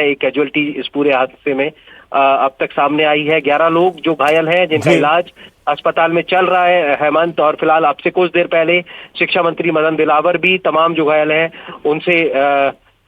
एक कैजुअलिटी इस पूरे हादसे में अब तक सामने आई है। 11 लोग जो घायल हैं, जिनका इलाज अस्पताल में चल रहा है, हेमंत। और फिलहाल अब से कुछ देर पहले शिक्षा मंत्री मदन दिलावर भी तमाम जो घायल हैं उनसे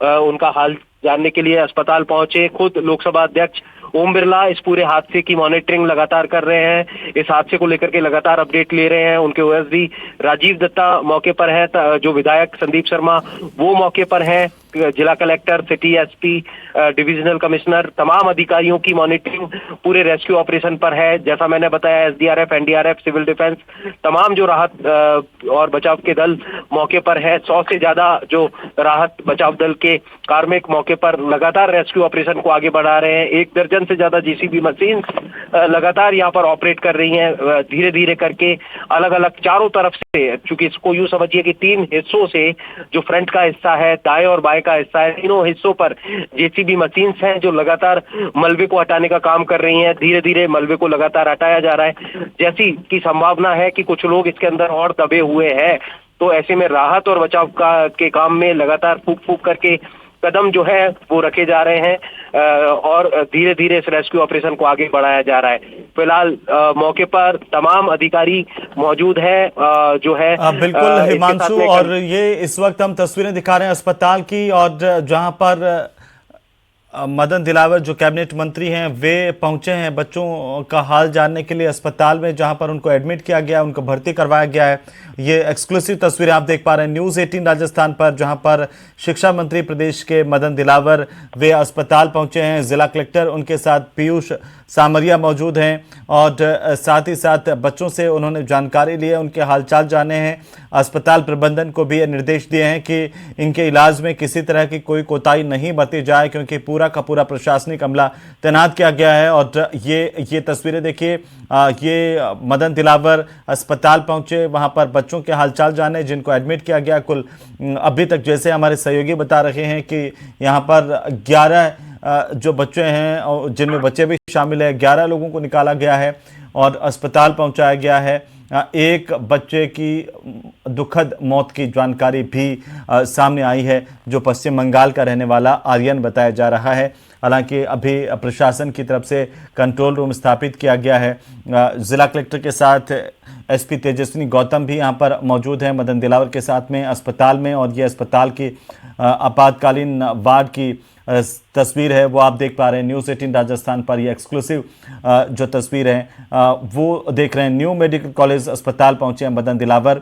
उनका हाल जानने के लिए अस्पताल पहुंचे। खुद लोकसभा अध्यक्ष ओम बिरला इस पूरे हादसे की मॉनिटरिंग लगातार कर रहे हैं, इस हादसे को लेकर के लगातार अपडेट ले रहे हैं। उनके ओएसडी राजीव दत्ता मौके पर है, जो विधायक संदीप शर्मा वो मौके पर है, जिला collector, city SP, divisional commissioner, तमाम अधिकारियों की मॉनिटरिंग पूरे रेस्क्यू ऑपरेशन पर है। जैसा मैंने बताया, एसडीआरएफ, एनडीआरएफ, सिविल डिफेंस, तमाम जो राहत और बचाव के दल मौके पर है। 100 से ज्यादा जो राहत बचाव दल के कार्मिक मौके पर लगातार रेस्क्यू ऑपरेशन को आगे बढ़ा रहे हैं। 1 दर्जन से ज्यादा जेसीबी मशीन लगातार यहाँ पर ऑपरेट कर रही हैं, धीरे धीरे करके अलग अलग चारों तरफ से। चूंकि इसको यूं समझिए कि 3 हिस्सों से, जो फ्रंट का हिस्सा है, दाएं और बाएं का हिस्सा है, तीनों हिस्सों पर जेसीबी मशीन्स हैं जो लगातार मलबे को हटाने का काम कर रही हैं। धीरे धीरे मलबे को लगातार हटाया जा रहा है। जैसी की संभावना है कि कुछ लोग इसके अंदर और दबे हुए हैं, तो ऐसे में राहत और बचाव के काम में लगातार फूक फूक करके कदम जो है वो रखे जा रहे हैं और धीरे धीरे इस रेस्क्यू ऑपरेशन को आगे बढ़ाया जा रहा है। फिलहाल मौके पर तमाम अधिकारी मौजूद हैं जो है। बिल्कुल हिमांशु, और ये इस वक्त हम तस्वीरें दिखा रहे हैं अस्पताल की, और जहां पर मदन दिलावर जो कैबिनेट मंत्री हैं वे पहुंचे हैं बच्चों का हाल जानने के लिए अस्पताल में, जहां पर उनको एडमिट किया गया, उनको भर्ती करवाया गया है। ये एक्सक्लूसिव तस्वीरें आप देख पा रहे हैं न्यूज़ 18 राजस्थान पर, जहां पर शिक्षा मंत्री प्रदेश के मदन दिलावर वे अस्पताल पहुंचे हैं। जिला कलेक्टर उनके साथ पीयूष सामरिया मौजूद हैं, और साथ ही साथ बच्चों से उन्होंने जानकारी ली है, उनके हालचाल जाने हैं। अस्पताल प्रबंधन को भी ये निर्देश दिए हैं कि इनके इलाज में किसी तरह की कोई कोताही नहीं बरती जाए, क्योंकि पूरा का पूरा प्रशासनिक अमला तैनात किया गया है। और ये तस्वीरें देखिए, ये मदन दिलावर अस्पताल पहुंचे, वहां पर बच्चों के हालचाल जाने, जिनको एडमिट किया गया। कुल अभी तक जैसे हमारे सहयोगी बता रहे हैं कि यहाँ पर 11 जो बच्चे हैं, जिनमें बच्चे भी शामिल है, 11 लोगों को निकाला गया है और अस्पताल पहुंचाया गया है। एक बच्चे की दुखद मौत की जानकारी भी सामने आई है, जो पश्चिम बंगाल का रहने वाला आर्यन बताया जा रहा है। हालांकि अभी प्रशासन की तरफ से कंट्रोल रूम स्थापित किया गया है। जिला कलेक्टर के साथ एसपी तेजस्विनी गौतम भी यहां पर मौजूद हैं मदन दिलावर के साथ में अस्पताल में, और ये अस्पताल की आपातकालीन वार्ड की तस्वीर है वो आप देख पा रहे हैं न्यूज़ 18 राजस्थान पर। ये एक्सक्लूसिव जो तस्वीर है वो देख रहे हैं। न्यू मेडिकल कॉलेज अस्पताल पहुंचे हैं मदन दिलावर।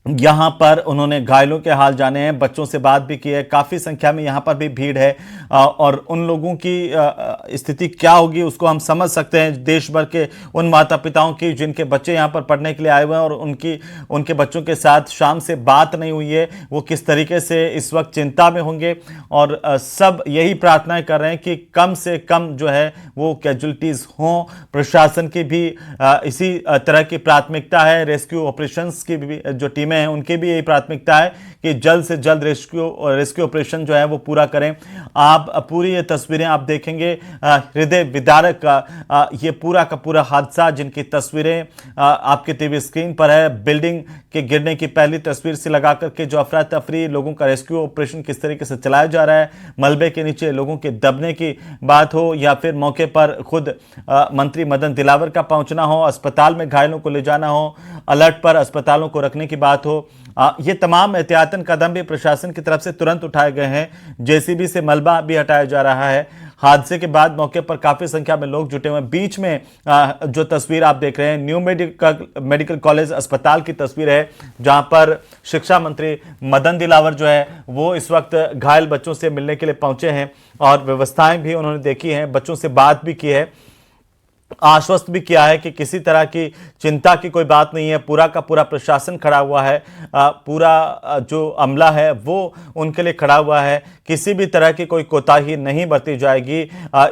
यहाँ पर उन्होंने घायलों के हाल जाने हैं, बच्चों से बात भी की है। काफ़ी संख्या में यहाँ पर भी भीड़ है, और उन लोगों की स्थिति क्या होगी उसको हम समझ सकते हैं। देश भर के उन माता पिताओं की जिनके बच्चे यहाँ पर पढ़ने के लिए आए हुए हैं, और उनके बच्चों के साथ शाम से बात नहीं हुई है, वो किस तरीके से इस वक्त चिंता में होंगे। और सब यही प्रार्थनाएं कर रहे हैं कि कम से कम जो है वो कैजुअलिटीज़ हों। प्रशासन की भी इसी तरह की प्राथमिकता है। रेस्क्यू ऑपरेशंस की भी जो टीमें हैं उनकी भी यही प्राथमिकता है कि जल्द से जल्द रेस्क्यू ऑपरेशन जो है वो पूरा करें। आप पूरी ये तस्वीरें आप देखेंगे, हृदय विदारक का ये पूरा का पूरा हादसा, जिनकी तस्वीरें आपके टीवी स्क्रीन पर है। बिल्डिंग के गिरने की पहली तस्वीर से लगा करके जो अफरा तफरी, लोगों का रेस्क्यू ऑपरेशन किस तरीके से चलाया जा रहा है, मलबे के नीचे लोगों के दबने की बात हो, या फिर मौके पर खुद मंत्री मदन दिलावर का पहुंचना हो, अस्पताल में घायलों को ले जाना हो, अलर्ट पर अस्पतालों को रखने की बात हो, ये तमाम एहतियातन कदम भी प्रशासन की तरफ से तुरंत उठाए गए हैं। जेसीबी से मलबा भी हटाया जा रहा है। हादसे के बाद मौके पर काफी संख्या में लोग जुटे हुए हैं। बीच में जो तस्वीर आप देख रहे हैं न्यू मेडिकल कॉलेज अस्पताल की तस्वीर है, जहां पर शिक्षा मंत्री मदन दिलावर जो है वो इस वक्त घायल बच्चों से मिलने के लिए पहुंचे हैं, और व्यवस्थाएं भी उन्होंने देखी हैं, बच्चों से बात भी की है, आश्वस्त भी किया है कि किसी तरह की चिंता की कोई बात नहीं है। पूरा का पूरा प्रशासन खड़ा हुआ है, पूरा जो अमला है वो उनके लिए खड़ा हुआ है, किसी भी तरह की कोई कोताही नहीं बरती जाएगी,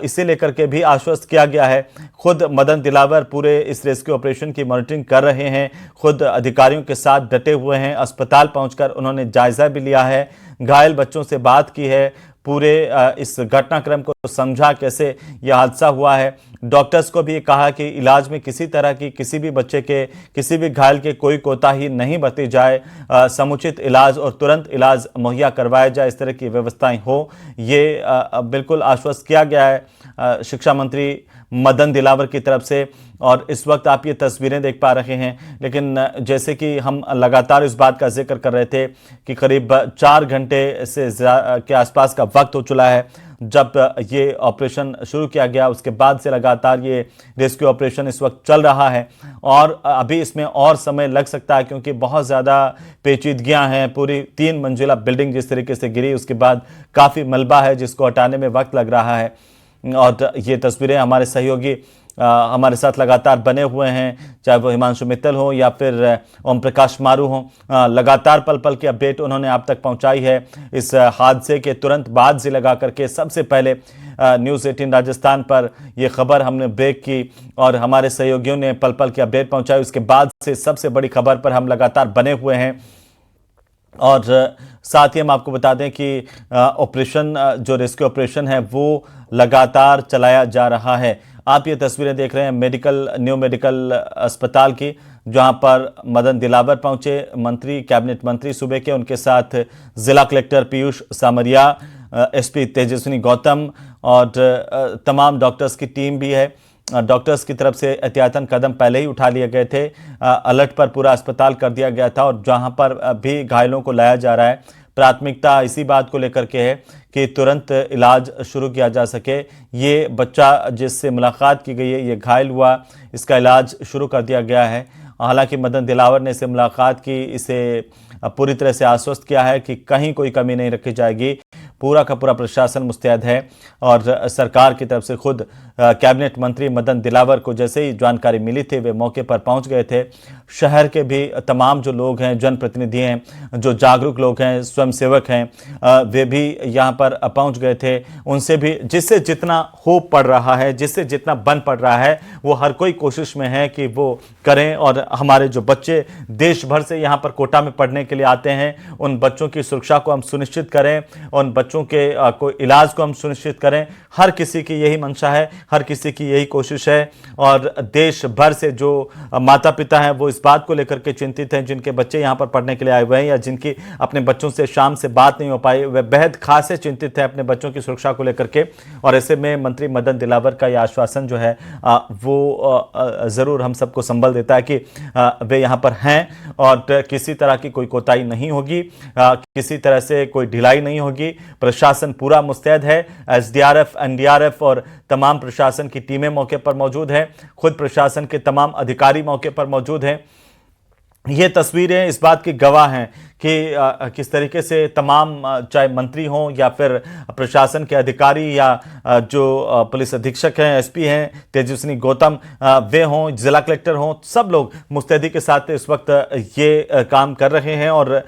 इसे लेकर के भी आश्वस्त किया गया है। खुद मदन दिलावर पूरे इस रेस्क्यू ऑपरेशन की मॉनिटरिंग कर रहे हैं, खुद अधिकारियों के साथ डटे हुए हैं। अस्पताल पहुंचकर उन्होंने जायजा भी लिया है, घायल बच्चों से बात की है, पूरे इस घटनाक्रम को समझा, कैसे यह हादसा हुआ है। डॉक्टर्स को भी कहा कि इलाज में किसी तरह की किसी भी बच्चे के, किसी भी घायल के कोई कोताही नहीं बरती जाए, समुचित इलाज और तुरंत इलाज मुहैया करवाया जाए, इस तरह की व्यवस्थाएं हो, ये बिल्कुल आश्वस्त किया गया है शिक्षा मंत्री मदन दिलावर की तरफ से। और इस वक्त आप ये तस्वीरें देख पा रहे हैं, लेकिन जैसे कि हम लगातार इस बात का जिक्र कर रहे थे कि करीब 4 घंटे से के आसपास का वक्त हो चुका है जब ये ऑपरेशन शुरू किया गया। उसके बाद से लगातार ये रेस्क्यू ऑपरेशन इस वक्त चल रहा है और अभी इसमें और समय लग सकता है, क्योंकि बहुत ज़्यादा पेचीदगियां हैं। पूरी 3 मंजिला बिल्डिंग जिस तरीके से गिरी, उसके बाद काफ़ी मलबा है जिसको हटाने में वक्त लग रहा है। और ये तस्वीरें हमारे सहयोगी हमारे साथ लगातार बने हुए हैं, चाहे वो हिमांशु मित्तल हो या फिर ओम प्रकाश मारू हो। लगातार पल पल की अपडेट उन्होंने आप तक पहुंचाई है। इस हादसे के तुरंत बाद से लगा करके सबसे पहले न्यूज़ 18 राजस्थान पर यह खबर हमने ब्रेक की और हमारे सहयोगियों ने पल पल की अपडेट पहुंचाई। उसके बाद से सबसे बड़ी खबर पर हम लगातार बने हुए हैं। और साथ ही हम आपको बता दें कि ऑपरेशन, जो रेस्क्यू ऑपरेशन है, वो लगातार चलाया जा रहा है। आप ये तस्वीरें देख रहे हैं न्यू मेडिकल अस्पताल की, जहां पर मदन दिलावर पहुंचे, मंत्री, कैबिनेट मंत्री सूबे के, उनके साथ जिला कलेक्टर पीयूष सामरिया, एसपी तेजस्विनी गौतम और तमाम डॉक्टर्स की टीम भी है। डॉक्टर्स की तरफ से एहतियातन कदम पहले ही उठा लिए गए थे, अलर्ट पर पूरा अस्पताल कर दिया गया था और जहां पर भी घायलों को लाया जा रहा है, प्राथमिकता इसी बात को लेकर के है कि तुरंत इलाज शुरू किया जा सके। ये बच्चा जिससे मुलाकात की गई है, ये घायल हुआ, इसका इलाज शुरू कर दिया गया है। हालांकि मदन दिलावर ने इससे मुलाकात की, इसे पूरी तरह से आश्वस्त किया है कि कहीं कोई कमी नहीं रखी जाएगी, पूरा का पूरा प्रशासन मुस्तैद है। और सरकार की तरफ से खुद कैबिनेट मंत्री मदन दिलावर को जैसे ही जानकारी मिली थी, वे मौके पर पहुंच गए थे। शहर के भी तमाम जो लोग हैं, जनप्रतिनिधि हैं, जो जागरूक लोग हैं, स्वयंसेवक हैं, वे भी यहाँ पर पहुंच गए थे। उनसे भी जिससे जितना हो पड़ रहा है, जिससे जितना बन पड़ रहा है, वो हर कोई कोशिश में है कि वो करें। और हमारे जो बच्चे देश भर से यहाँ पर कोटा में पढ़ने के लिए आते हैं, उन बच्चों की सुरक्षा को हम सुनिश्चित करें, उन बच्चों के इलाज को हम सुनिश्चित करें। हर किसी की यही मंशा है, हर किसी की यही कोशिश है। और देश भर से जो माता पिता हैं, वो इस बात को लेकर के चिंतित हैं, जिनके बच्चे यहाँ पर पढ़ने के लिए आए हुए हैं या जिनकी अपने बच्चों से शाम से बात नहीं हो पाई, वे बेहद खासे चिंतित हैं अपने बच्चों की सुरक्षा को लेकर के। और ऐसे में मंत्री मदन दिलावर का यह आश्वासन जो है वो ज़रूर हम सबको संबल देता है कि वे यहाँ पर हैं और किसी तरह की कोई कोताही नहीं होगी, किसी तरह से कोई ढिलाई नहीं होगी। प्रशासन पूरा मुस्तैद है, एसडीआरएफ, एनडीआरएफ और तमाम प्रशासन की टीमें मौके पर मौजूद हैं, खुद प्रशासन के तमाम अधिकारी मौके पर मौजूद हैं। ये तस्वीरें इस बात की गवाह हैं कि किस तरीके से तमाम, चाहे मंत्री हों या फिर प्रशासन के अधिकारी या जो पुलिस अधीक्षक हैं, एसपी हैं तेजस्विनी गौतम, वे हों, जिला कलेक्टर हों, सब लोग मुस्तैदी के साथ इस वक्त ये काम कर रहे हैं और